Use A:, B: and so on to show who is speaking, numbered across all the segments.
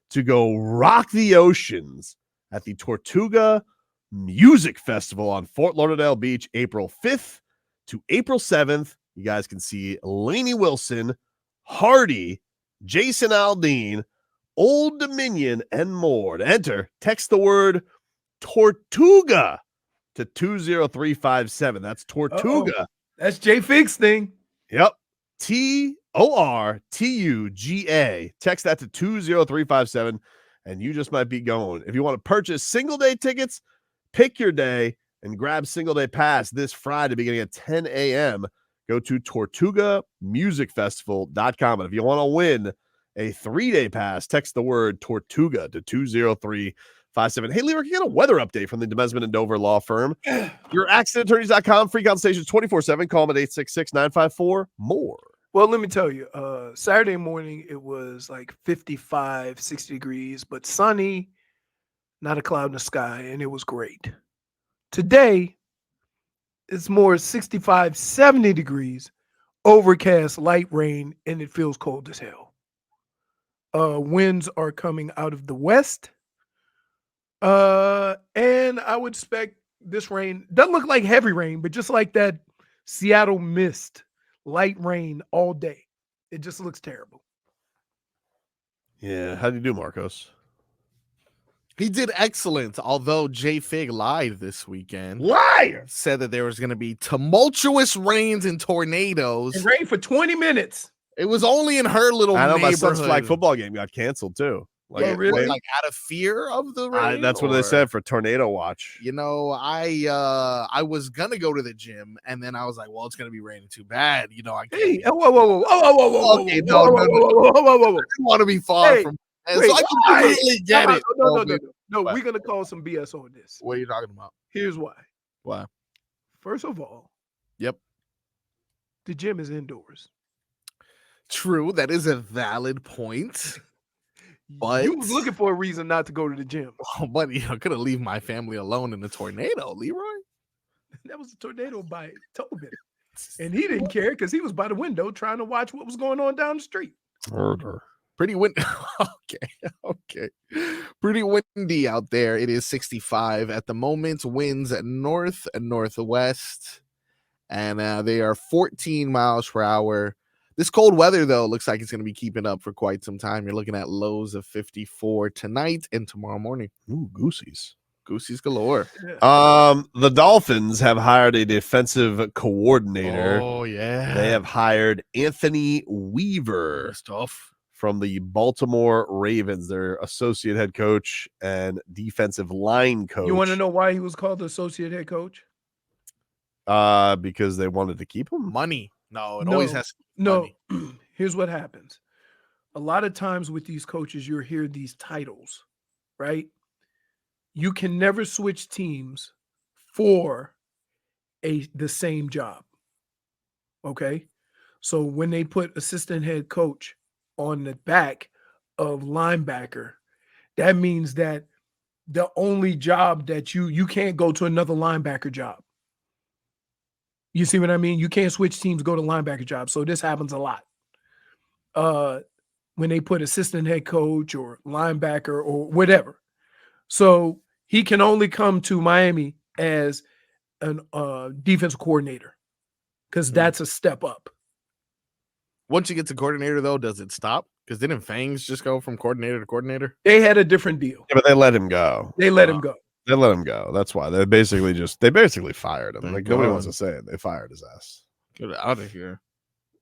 A: to go rock the oceans at the Tortuga Music Festival on Fort Lauderdale Beach, April 5th to April 7th. You guys can see Lainey Wilson, Hardy, Jason Aldean, Old Dominion, and more. To enter, text the word Tortuga to 20357. That's Tortuga.
B: Uh-oh. That's J Fig's thing.
A: Yep. Tortuga. Text that to 20357, and you just might be going. If you want to purchase single day tickets, pick your day and grab single day pass this Friday beginning at 10 a.m. Go to tortugamusicfestival.com. And if you want to win a 3-day pass, text the word Tortuga to 20357. Hey, Leroy, can you get a weather update from the Demesman and Dover law firm? Your accidentattorneys.com, free consultations 24/7. Call them at 866-954-MORE.
B: Well, let me tell you, Saturday morning, it was like 55, 60 degrees, but sunny, not a cloud in the sky, and it was great. Today, it's more 65, 70 degrees, overcast, light rain, and it feels cold as hell. Winds are coming out of the west, and I would expect this rain, doesn't look like heavy rain, but just like that Seattle mist. Light rain all day. It just looks terrible.
A: Yeah. How do you do, Marcos?
C: He did excellent, although J Fig lied this weekend.
A: Liar!
C: Said that there was going to be tumultuous rains and tornadoes.
B: It rained for 20 minutes.
C: It was only in her little
A: I know my
C: neighborhood.
A: son's flag football game got canceled too.
C: Like,
B: Oh, really?
C: Like out of fear of the rain?
A: That's what they said for tornado watch.
C: You know, I was gonna go to the gym, and then I was like, well, it's gonna be raining too bad. You know, I can't.
B: Hey, whoa.
C: Okay, no. I didn't want to be far from. And
B: wait,
C: so I completely get it.
B: No, we're gonna call some BS on this.
C: What are you talking about?
B: Here's why.
C: Why?
B: First of all,
C: Yep.
B: the gym is indoors.
C: True, that is a valid point. But
B: you was looking for a reason not to go to the gym.
C: Oh, but you know, could have leave my family alone in the tornado, Leroy.
B: That was a tornado by Tobin. And he didn't care because he was by the window trying to watch what was going on down the street.
A: Murder.
C: Pretty windy. Okay. Pretty windy out there. It is 65 at the moment. Winds at north and northwest. And they are 14 miles per hour. This cold weather, though, looks like it's going to be keeping up for quite some time. You're looking at lows of 54 tonight and tomorrow morning.
A: Ooh, goosies.
C: Goosies galore.
A: Yeah. The Dolphins have hired a defensive coordinator.
C: Oh, yeah.
A: They have hired Anthony Weaver from the Baltimore Ravens, their associate head coach and defensive line coach.
B: You want to know why he was called the associate head coach?
A: Because they wanted to keep him?
C: Money. No, always has money.
B: No. Here's what happens. A lot of times with these coaches, you hear these titles, right? You can never switch teams for the same job. Okay? So when they put assistant head coach on the back of linebacker, that means that the only job that you can't go to another linebacker job. You see what I mean? You can't switch teams, go to linebacker jobs. So this happens a lot. When they put assistant head coach or linebacker or whatever. So he can only come to Miami as an defensive coordinator because that's a step up.
C: Once you get to coordinator, though, does it stop? Because didn't Fangs just go from coordinator to coordinator?
B: They had a different deal.
A: Yeah, but they let him go.
B: They let him go.
A: They let him go. That's why they basically fired him. Like nobody wants to say it. They fired his ass.
C: Get out of here.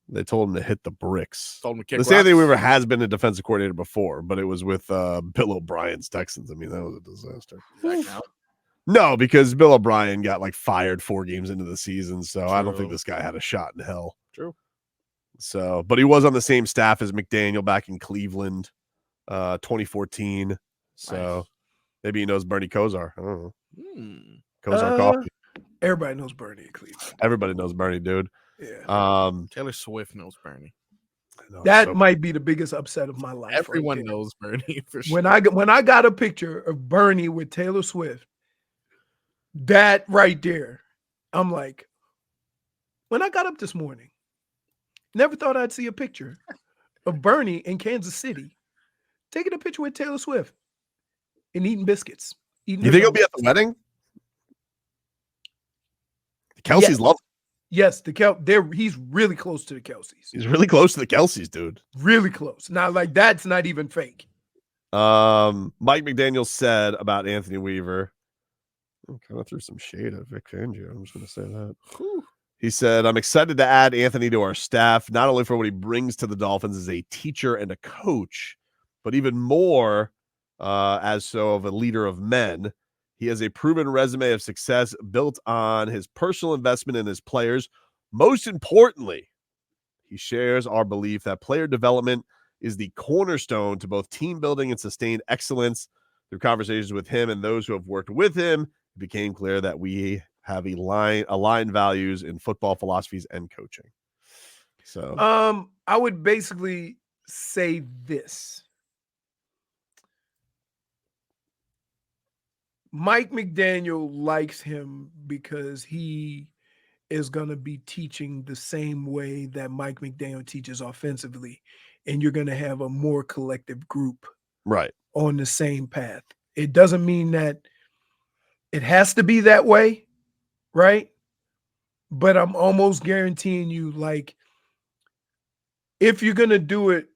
A: They told him to hit the bricks.
C: Told him to kick
A: rocks. Anthony Weaver has been a defensive coordinator before, but it was with Bill O'Brien's Texans. I mean, that was a disaster.
C: Does that count?
A: No, because Bill O'Brien got like fired 4 games into the season, so
C: True.
A: I don't think this guy had a shot in hell.
C: True.
A: So, but he was on the same staff as McDaniel back in Cleveland, 2014. So
C: nice.
A: Maybe he knows Bernie Kosar. I don't know. Kosar coffee.
B: Everybody knows Bernie in Cleveland.
A: Everybody knows Bernie, dude.
B: Yeah.
C: Taylor Swift knows Bernie.
B: That might be the biggest upset of my life.
C: Everyone knows Bernie for sure.
B: When I got a picture of Bernie with Taylor Swift, that right there, I'm like, when I got up this morning, never thought I'd see a picture of Bernie in Kansas City taking a picture with Taylor Swift and eating biscuits.
A: You think he'll be at the wedding? Kelsey's
B: Yes.
A: lovely.
B: Yes, he's really close to the Kelseys.
A: He's really close to the Kelseys, dude.
B: Really close. Now, like, that's not even fake.
A: Mike McDaniel said about Anthony Weaver. Kind of threw some shade at Vic Fangio. I'm just going to say that. Whew. He said, I'm excited to add Anthony to our staff, not only for what he brings to the Dolphins as a teacher and a coach, but even more as so of a leader of men. He has a proven resume of success built on his personal investment in his players. Most importantly, he shares our belief that player development is the cornerstone to both team building and sustained excellence. Through conversations with him and those who have worked with him, it became clear that we have aligned values in football philosophies and coaching. So,
B: I would basically say this. Mike McDaniel likes him because he is going to be teaching the same way that Mike McDaniel teaches offensively, and you're going to have a more collective group
A: right
B: on the same path. It doesn't mean that it has to be that way, right? But I'm almost guaranteeing you, like, if you're going to do it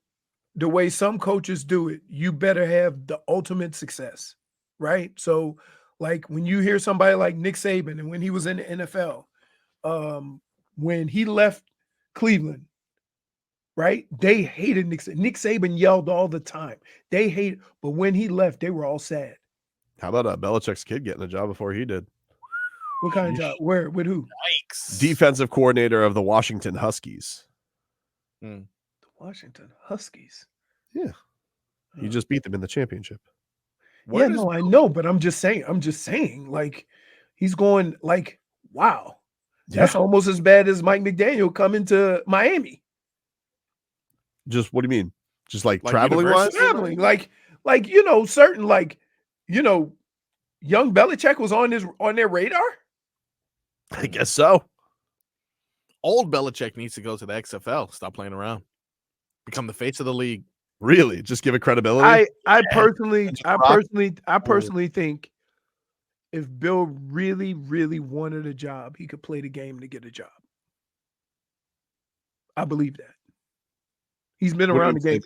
B: the way some coaches do it, you better have the ultimate success, right? So, like, when you hear somebody like Nick Saban, and when he was in the NFL, when he left Cleveland, right? They hated Nick Saban. Nick Saban yelled all the time. They hated, but when he left, they were all sad.
A: How about Belichick's kid getting a job before he did?
B: What kind of job? Where? With who?
C: Yikes.
A: Defensive coordinator of the Washington Huskies.
B: The Washington Huskies.
A: Yeah. He just beat them in the championship.
B: Yeah, no, I know, but I'm just saying, like, he's going, like, wow. That's almost as bad as Mike McDaniel coming to Miami.
A: Just what do you mean? Just like traveling wise?
B: Traveling, like, you know, certain, like, you know, young Belichick was on their radar.
A: I guess so.
C: Old Belichick needs to go to the XFL. Stop playing around. Become the face of the league.
A: Really? Just give it credibility?
B: I personally think if Bill really, really wanted a job, he could play the game to get a job. I believe that. He's been around the game.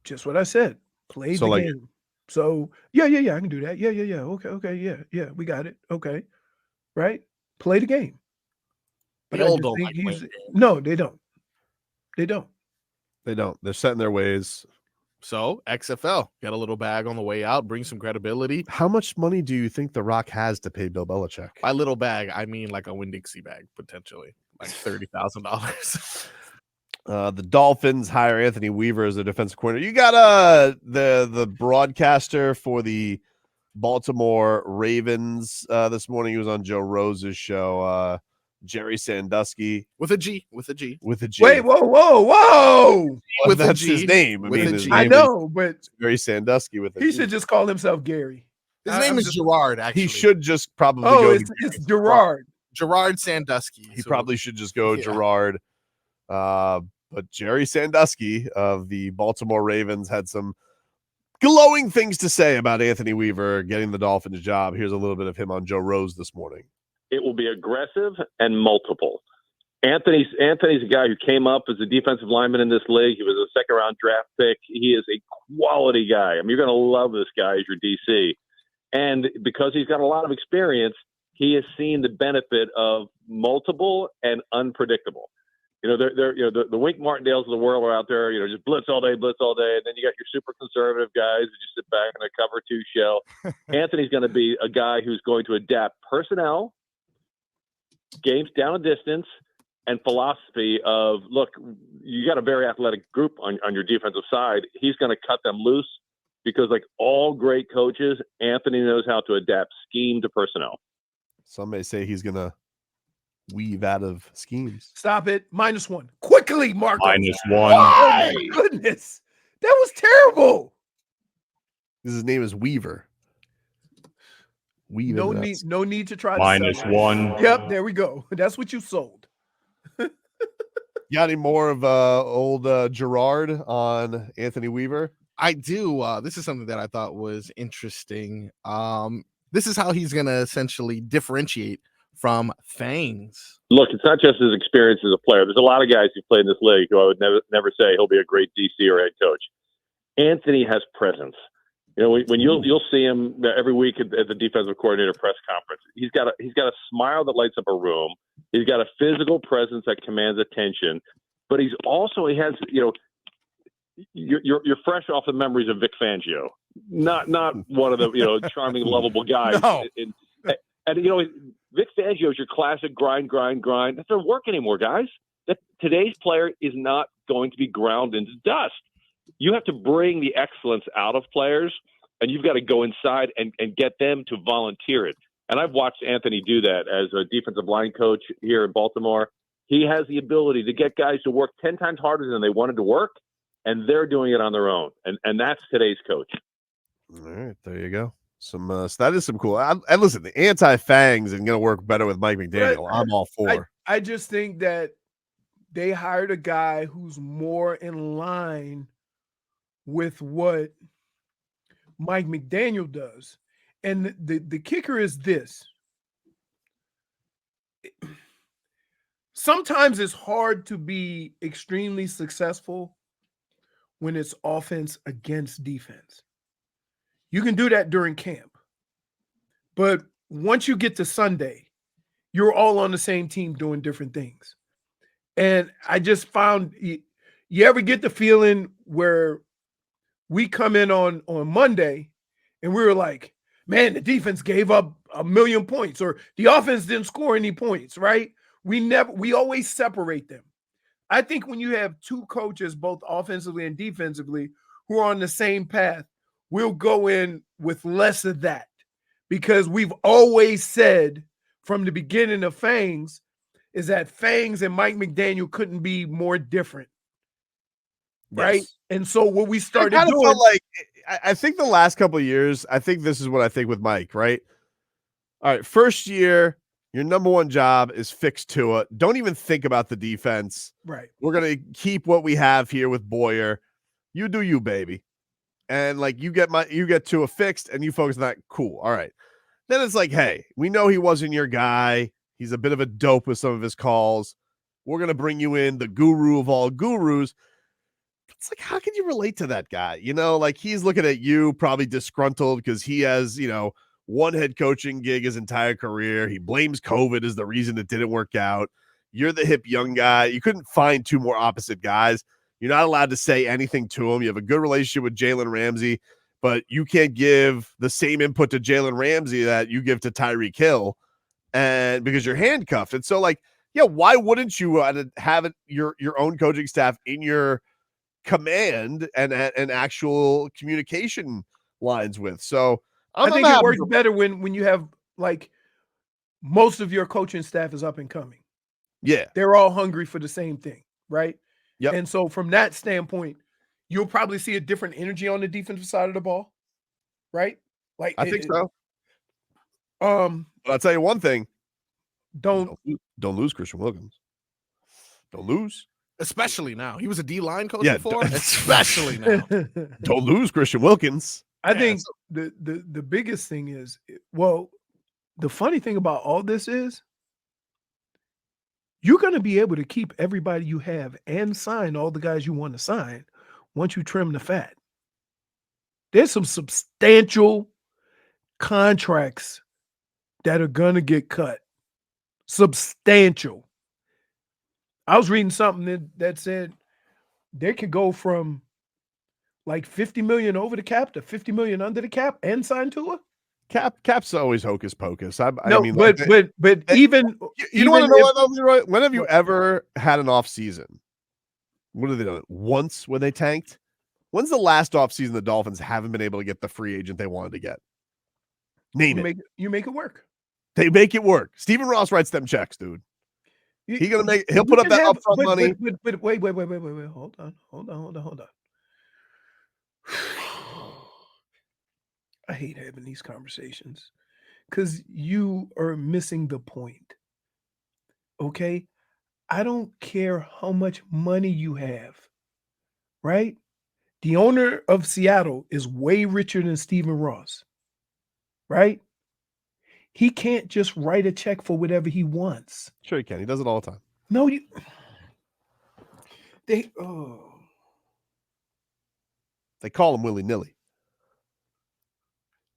B: Just what I said. Played the game. So yeah, I can do that. Yeah. Okay, yeah, we got it. Okay, right? Play the game. But
C: They all don't like playing.
B: No, they don't. They don't.
A: They're set in their ways.
C: So XFL, get a little bag on the way out, bring some credibility.
A: How much money do you think The Rock has to pay Bill Belichick?
C: By little bag, I mean like a Winn-Dixie bag, potentially, like $30,000.
A: The Dolphins hire Anthony Weaver as their defensive coordinator. You got the broadcaster for the Baltimore Ravens this morning. He was on Joe Rose's show. Jerry Sandusky
C: with a G.
A: With a G.
B: Wait, whoa!
A: Well, that's his name.
B: I know, but
A: Jerry Sandusky with a G.
B: He should just call himself Gary.
C: His name is Gerard, actually.
A: He should just probably
B: go. It's Gerard.
C: Gerard Sandusky.
A: He probably should just go Gerard. But Jerry Sandusky of the Baltimore Ravens had some glowing things to say about Anthony Weaver getting the Dolphins job. Here's a little bit of him on Joe Rose this morning.
D: It will be aggressive and multiple. Anthony's a guy who came up as a defensive lineman in this league. He was a second-round draft pick. He is a quality guy. I mean, you're going to love this guy as your DC. And because he's got a lot of experience, he has seen the benefit of multiple and unpredictable. You know, the Wink Martindales of the world are out there, just blitz all day. And then you got your super conservative guys who just sit back in a cover two shell. Anthony's going to be a guy who's going to adapt personnel, games down a distance, and philosophy of, look, you got a very athletic group on your defensive side. He's going to cut them loose because, like all great coaches, Anthony knows how to adapt scheme to personnel.
A: Some may say he's going to weave out of schemes.
B: Stop it. -1. Quickly, Marco.
E: -1.
B: Oh, my goodness. That was terrible.
A: His name is Weaver.
B: No need to try
E: -1.
B: Yep, there we go. That's what you sold.
A: You got any more of old Gerard on Anthony Weaver?
C: I do. This is something that I thought was interesting. This is how he's going to essentially differentiate from Fangs.
D: Look, it's not just his experience as a player. There's a lot of guys who play in this league who I would never say he'll be a great DC or head coach. Anthony has presence. You know, when you'll see him every week at the defensive coordinator press conference. He's got a smile that lights up a room. He's got a physical presence that commands attention. But he has, you know, you're fresh off the memories of Vic Fangio, not one of the, you know, charming, lovable guys.
C: No.
D: And you know, Vic Fangio is your classic grind. That doesn't work anymore, guys. Today's player is not going to be ground into dust. You have to bring the excellence out of players, and you've got to go inside and get them to volunteer it. And I've watched Anthony do that as a defensive line coach here in Baltimore. He has the ability to get guys to work 10 times harder than they wanted to work, and they're doing it on their own. And that's today's coach.
A: All right, there you go. So that is some cool. And listen, the anti-Fangs and going to work better with Mike McDaniel. I'm all for.
B: I just think that they hired a guy who's more in line with what Mike McDaniel does. And the kicker is this. Sometimes it's hard to be extremely successful when it's offense against defense. You can do that during camp. But once you get to Sunday, you're all on the same team doing different things. And I just found, you ever get the feeling where we come in on Monday and we were like, man, the defense gave up 1,000,000 points, or the offense didn't score any points, right? We always separate them. I think when you have two coaches, both offensively and defensively, who are on the same path, we'll go in with less of that, because we've always said from the beginning of Fangs is that Fangs and Mike McDaniel couldn't be more different. Right.
A: Yes.
B: And so what we started
A: I
B: doing,
A: felt like, I think the last couple of years, I think this is what I think with Mike, right? All right. First year, your number one job is fix Tua. Don't even think about the defense.
B: right.
A: We're going to keep what we have here with Boyer. You do you, baby. And like you get Tua fixed and you focus on that. Cool. All right. Then it's like, hey, we know he wasn't your guy. He's a bit of a dope with some of his calls. We're going to bring you in, the guru of all gurus. It's like, how can you relate to that guy? You know, like he's looking at you probably disgruntled because he has, you know, one head coaching gig his entire career. He blames COVID as the reason it didn't work out. You're the hip young guy. You couldn't find two more opposite guys. You're not allowed to say anything to him. You have a good relationship with Jalen Ramsey, but you can't give the same input to Jalen Ramsey that you give to Tyreek Hill, and because you're handcuffed. And so, like, yeah, why wouldn't you have it, your own coaching staff in your command and actual communication lines with? So
B: I think it works better when you have, like, most of your coaching staff is up and coming.
A: Yeah,
B: they're all hungry for the same thing, right?
A: Yep.
B: And so from that standpoint, you'll probably see a different energy on the defensive side of the ball, right? Like
A: I think so.
B: But
A: I'll tell you one thing:
B: don't
A: lose Christian Wilkins. Don't lose.
C: Especially now. He was a D-line coach
A: Yeah,
C: before. Especially now.
A: Don't lose Christian Wilkins.
B: I think the biggest thing is, well, the funny thing about all this is you're going to be able to keep everybody you have and sign all the guys you want to sign once you trim the fat. There's some substantial contracts that are going to get cut. Substantial. I was reading something that said they could go from like 50 million over the cap to 50 million under the cap and sign Tua.
A: Cap's always hocus pocus. I mean,
B: but even
A: you want to know what, Leroy? When have you ever had an off season? What have they done? Once when they tanked? When's the last off season the Dolphins haven't been able to get the free agent they wanted to get? Name it.
B: You make it work.
A: They make it work. Stephen Ross writes them checks, dude. He'll put up that upfront money.
B: But wait. Hold on. I hate having these conversations because you are missing the point. Okay? I don't care how much money you have, right? The owner of Seattle is way richer than Stephen Ross, right? He can't just write a check for whatever he wants.
A: Sure, he can. He does it all the time.
B: No,
A: They call him willy nilly.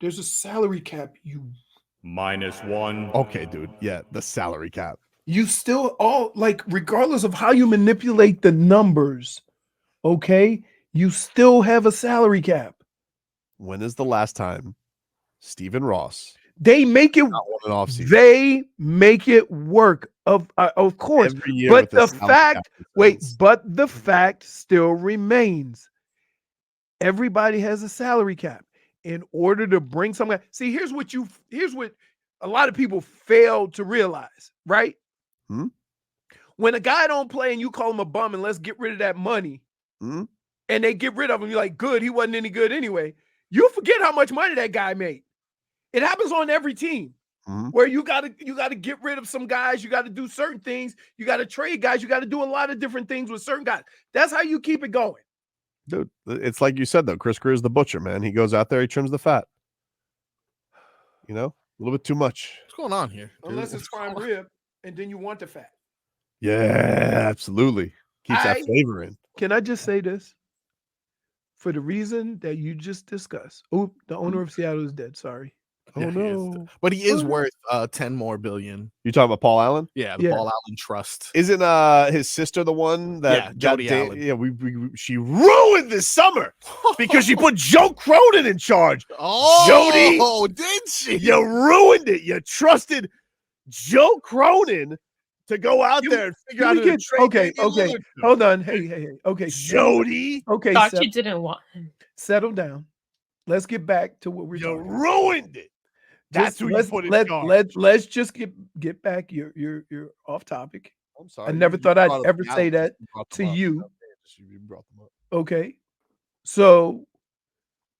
B: there's a salary cap. You
E: -1.
A: Okay, dude. Yeah, the salary cap.
B: You still regardless of how you manipulate the numbers, okay, you still have a salary cap.
A: When is the last time Stephen Ross
B: They make it.
A: not won an offseason?
B: They make it work. Of course,
A: Every year
B: but
A: with
B: the
A: salary
B: fact.
A: cap
B: Wait,
A: concerns.
B: but the fact still remains. Everybody has a salary cap. In order to bring something, see, here's what a lot of people fail to realize, right?
A: Hmm?
B: When a guy don't play and you call him a bum and let's get rid of that money,
A: Hmm?
B: and they get rid of him, you're like, good, he wasn't any good anyway. You forget how much money that guy made. It happens on every team.
A: Hmm?
B: Where you gotta get rid of some guys, you gotta do certain things, you gotta trade guys, you gotta do a lot of different things with certain guys. That's how you keep it going.
A: Dude, it's like you said, though. Chris Greer's the butcher, man. He goes out there, he trims the fat. You know, a little bit too much.
C: What's going on here?
B: Unless it's prime rib, and then you want the fat.
A: Yeah, absolutely. Keeps that flavor in.
B: Can I just say this? For the reason that you just discussed. Oh, the owner of Seattle is dead. Sorry.
C: Yeah,
B: Oh
C: he is.
B: no.
C: But he is
B: Oh, no.
C: worth 10 more billion.
A: You talking about Paul Allen?
C: Yeah, the
B: Yeah.
C: Paul Allen Trust.
A: Isn't his sister the one that
C: Yeah, Jody Allen.
A: Yeah, she ruined this summer because she put Joe Cronin in charge.
C: Oh,
A: Jody!
C: did she?
A: You ruined it. You trusted Joe Cronin to go out
B: Can-
A: there and figure
B: can
A: out
B: we
A: who to
B: get-
A: trade.
B: okay,
A: Damian
B: okay.
A: Lillard to.
B: Hold on. Hey. Okay.
A: Jody,
B: Okay,
F: Thought you didn't want him.
B: settle down. Let's get back to what we're
A: you
B: talking about.
A: ruined it. That's
B: Just
A: who you put in charge.
B: let's just get back. You're off topic.
A: I'm sorry.
B: I never
A: you
B: thought I'd
A: brought up
B: ever
A: the
B: say
A: Allens.
B: that
A: You brought
B: to
A: them up.
B: you.
A: You brought them up.
B: Okay. So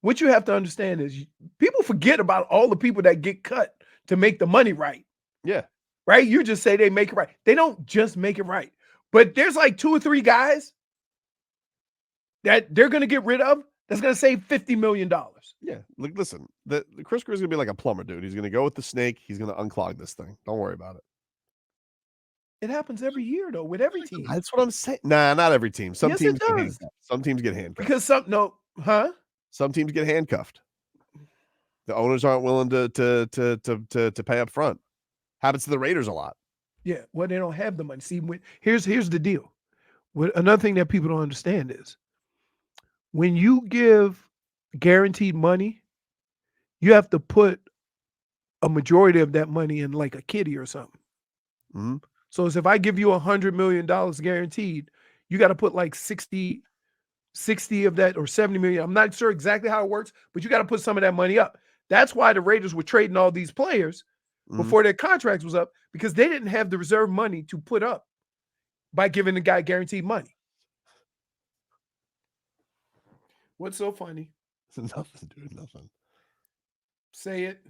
B: what you have to understand is people forget about all the people that get cut to make the money right.
A: Yeah.
B: Right? You just say they make it right. They don't just make it right. But there's like 2 or 3 guys that they're going to get rid of that's going to save $50 million.
A: Yeah. Look, listen, the Chris Greer's gonna be like a plumber, dude. He's gonna go with the snake. He's gonna unclog this thing. Don't worry about it.
B: It happens every year, though, with every team.
A: That's what I'm saying. Nah, not every team. Some
B: Yes, it
A: teams get
B: does.
A: handcuffed. Some teams get handcuffed.
B: Because
A: Some teams get handcuffed. The owners aren't willing to pay up front. Happens to the Raiders a lot.
B: Yeah, well, they don't have the money. See, here's the deal. Another thing that people don't understand is when you give guaranteed money, you have to put a majority of that money in like a kitty or something.
A: Mhm.
B: So as if I give you $100 million guaranteed, you got to put like 60 of that or 70 million. I'm not sure exactly how it works, but you got to put some of that money up. That's why the Raiders were trading all these players before their contracts was up, because they didn't have the reserve money to put up by giving the guy guaranteed money. What's so funny?
A: Nothing, dude. Nothing.
B: Say it.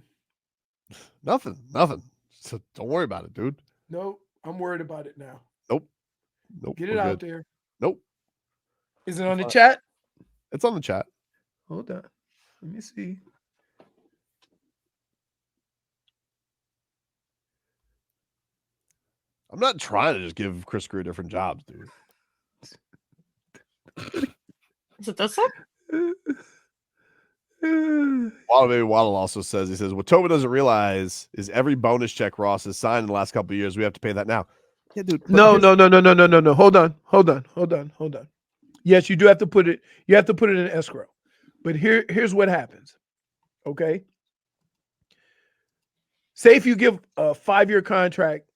A: Nothing. So don't worry about it, dude.
B: No, I'm worried about it now.
A: Nope.
B: Get it
A: we're
B: out
A: good.
B: there.
A: Nope.
B: Is it on the chat?
A: It's on the chat.
B: Hold on. Let me see.
A: I'm not trying to just give Chris Greer different jobs, dude.
F: Is it this one?
A: Waddle also says, he says, what Tobin doesn't realize is every bonus check Ross has signed in the last couple of years, we have to pay that now. Yeah, dude.
B: No. Hold on. Yes, you do have to put it. You have to put it in escrow. But here's what happens. Okay. Say if you give a 5-year contract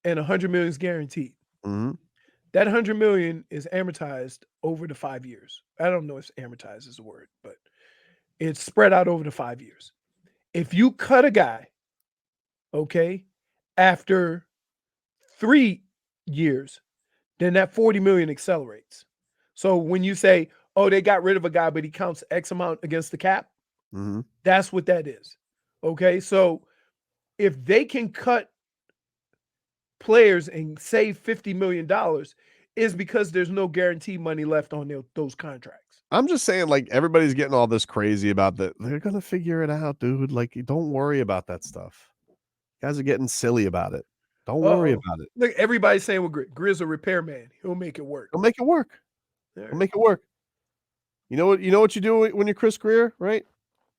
B: and 100 million is guaranteed.
A: Mhm.
B: That 100 million is amortized over the 5 years. I don't know if amortized is the word, but it's spread out over the 5 years. If you cut a guy, okay, after 3 years, then that 40 million accelerates. So when you say, oh, they got rid of a guy, but he counts X amount against the cap,
A: Mhm.
B: that's what that is. Okay. So if they can cut players and save $50 million, is because there's no guarantee money left on those contracts.
A: I'm just saying, like, everybody's getting all this crazy about that. They're gonna figure it out, dude. Like, don't worry about that stuff. Guys are getting silly about it. Don't worry
B: Uh-oh.
A: about it.
B: Look, everybody's saying with Grizz a repairman. He'll make it work.
A: He'll make it work. He'll make it work. You know what? You know what you do when you're Chris Greer, right?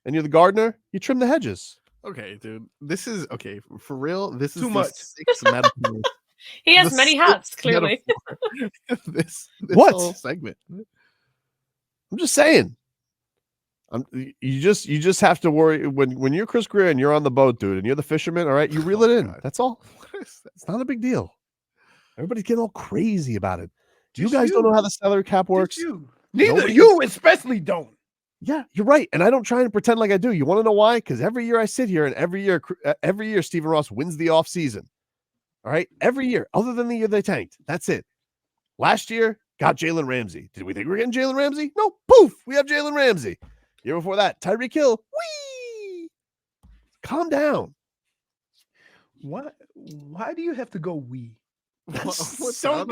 A: And you're the gardener. You trim the hedges.
C: Okay, dude. This is okay for real. This is
B: Too
C: the
B: much.
C: sixth metaphor.
F: He has
C: The
F: many
C: sixth
F: hats, clearly.
C: metaphor. this
A: What?
C: whole segment.
A: I'm just saying. You just have to worry when you're Chris Greer and you're on the boat, dude, and you're the fisherman. All right, you reel it in.
C: God.
A: That's all.
C: What is that?
A: It's not a big deal. Everybody's getting all crazy about it. You
B: Just
A: guys don't
B: you.
A: know how the salary cap works.
B: Just you. Neither
A: Nobody
B: you especially don't.
A: Yeah, you're right. And I don't try and pretend like I do. You want to know why? Because every year I sit here and every year Stephen Ross wins the offseason. All right. Every year, other than the year they tanked. That's it. Last year, got Jalen Ramsey. Did we think we were getting Jalen Ramsey? No. Poof. We have Jalen Ramsey. Year before that, Tyreek Hill. Whee! Calm down.
B: Why do you have to go we?
C: So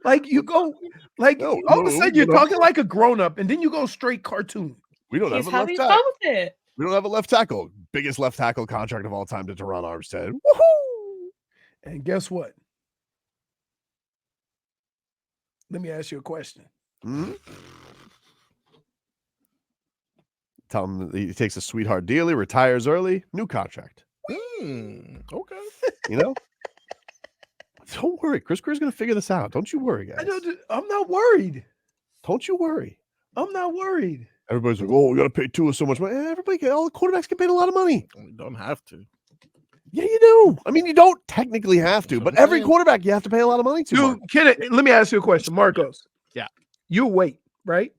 B: Like you go, like
A: No,
B: all of a
A: no,
B: sudden you're
A: no.
B: talking like a grown up, and then you go straight cartoon.
A: We don't
F: He's
A: have a left
F: having
A: tackle.
F: fun with it.
A: We don't have a left tackle. Biggest left tackle contract of all time to Teron Armstead. Woohoo!
B: And guess what? Let me ask you a question.
A: Mhm. Tell him that he takes a sweetheart deal. He retires early. New contract.
C: Okay.
A: You know? Don't worry. Chris Greer's going to figure this out. Don't you worry, guys.
B: I'm not worried.
A: Don't you worry.
B: I'm not worried.
A: Everybody's like, oh, we got to pay Tua so much money. All the quarterbacks get paid a lot of money.
C: You don't have to.
A: Yeah, you do. I mean, you don't technically have to, but every quarterback you have to pay a lot of money to.
B: Dude, let me ask you a question, Marcos.
C: Yeah.
B: You wait, right?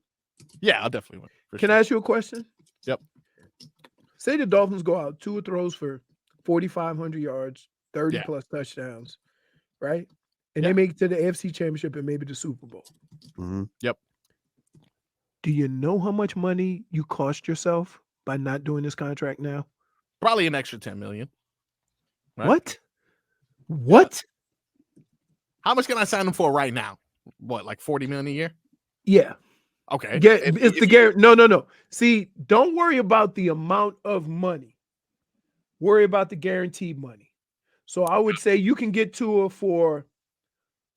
C: Yeah, I'll definitely win.
B: Can I ask you a question?
C: Yep.
B: Say the Dolphins go out, Tua throws for 4,500 yards, 30
C: Yeah.
B: plus touchdowns, right? And
C: Yeah.
B: they make it to the AFC Championship and maybe the Super Bowl.
A: Mhm.
C: Yep.
B: Do you know how much money you cost yourself by not doing this contract now?
C: Probably an extra 10 million. Right?
B: What? What?
C: How much can I sign him for right now? What, like 40 million a year?
B: Yeah.
C: Okay.
B: It's the guarantee. No. See, don't worry about the amount of money. Worry about the guaranteed money. So I would say you can get Tua for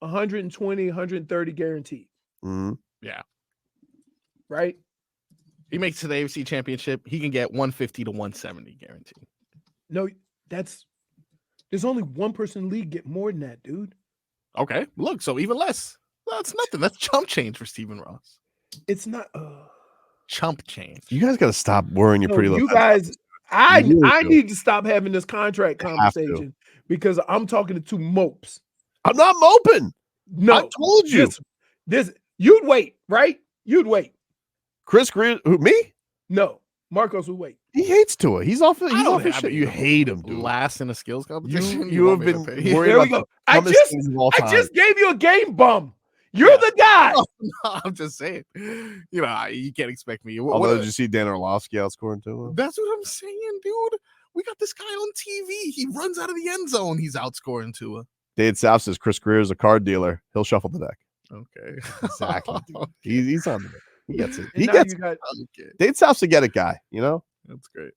B: 120, 130 guaranteed,
A: Mhm.
C: Yeah.
B: right?
C: He makes it to the AFC Championship. He can get 150 to 170 guaranteed.
B: No, there's only one person in the league get more than that, dude.
C: Okay. Look, so even less. That's nothing. That's chump change for Stephen Ross.
B: It's not.
C: Chump change.
A: You guys got to stop worrying your
B: No,
A: pretty little.
B: you guys, I
A: You really do.
B: need to stop having this contract
A: You have to.
B: conversation because I'm talking to two mopes.
A: I'm not moping.
B: No,
A: I told you.
B: This you'd wait, right? You'd wait.
A: Chris Greer, who, me?
B: No, Marcos would wait.
A: He hates Tua. He's off. He's
C: I don't
A: off his
C: have
A: shit.
C: to
A: You
C: be
A: hate him, dude.
C: Last in a skills competition.
A: You have
C: want me
A: been
C: to pay?
A: worried
B: There we
A: about
B: go.
A: the
B: I
A: dumbest things of all
B: I
A: time.
B: just gave you a game bum. You're the guy.
C: No, I'm just saying. You know, you can't expect me.
A: Although, did you see Dan Orlovsky outscoring Tua?
C: That's what I'm saying, dude. We got this guy on TV. He runs out of the end zone. He's outscoring Tua.
A: Dade South says Chris Greer is a card dealer. He'll shuffle the deck.
C: Okay.
A: Exactly. dude. He's on the deck. He gets it.
B: And
A: He
B: now
A: gets
B: you
A: it.
B: got
C: Okay.
A: Dade South's a get it guy, you know?
C: That's great.